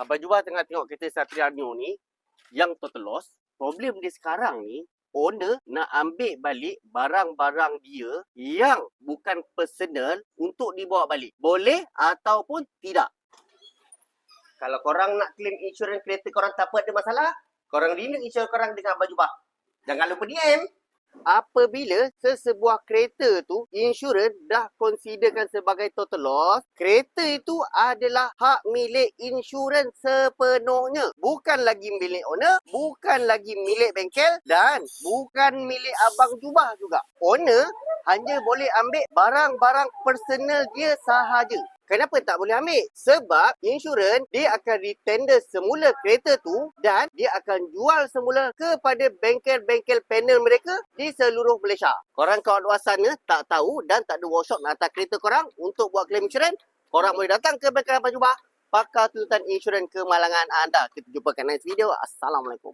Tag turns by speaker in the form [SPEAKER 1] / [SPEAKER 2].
[SPEAKER 1] Abang Juba tengah tengok kereta Satria Neo ni yang total loss. Problem dia sekarang ni, owner nak ambil balik barang-barang dia yang bukan personal untuk dibawa balik. Boleh ataupun tidak. Kalau korang nak claim insurans kereta korang tak apa ada masalah, korang renew insurans korang dengan Abang Juba. Jangan lupa DM. Apabila sesebuah kereta tu insurans dah considerkan sebagai total loss, kereta itu adalah hak milik insurans sepenuhnya. Bukan lagi milik owner, bukan lagi milik bengkel dan bukan milik Abang Jubah juga. Owner hanya boleh ambil barang-barang personal dia sahaja. Kenapa tak boleh ambil? Sebab insurans dia akan retender semula kereta tu dan dia akan jual semula kepada bengkel-bengkel panel mereka di seluruh Malaysia. Korang kat luar sana tak tahu dan tak ada workshop nak hantar kereta korang untuk buat claim insurans, korang boleh datang ke bengkel Abang Jubah, pakar tuntutan insurans kemalangan anda. Kita jumpa kat next video. Assalamualaikum.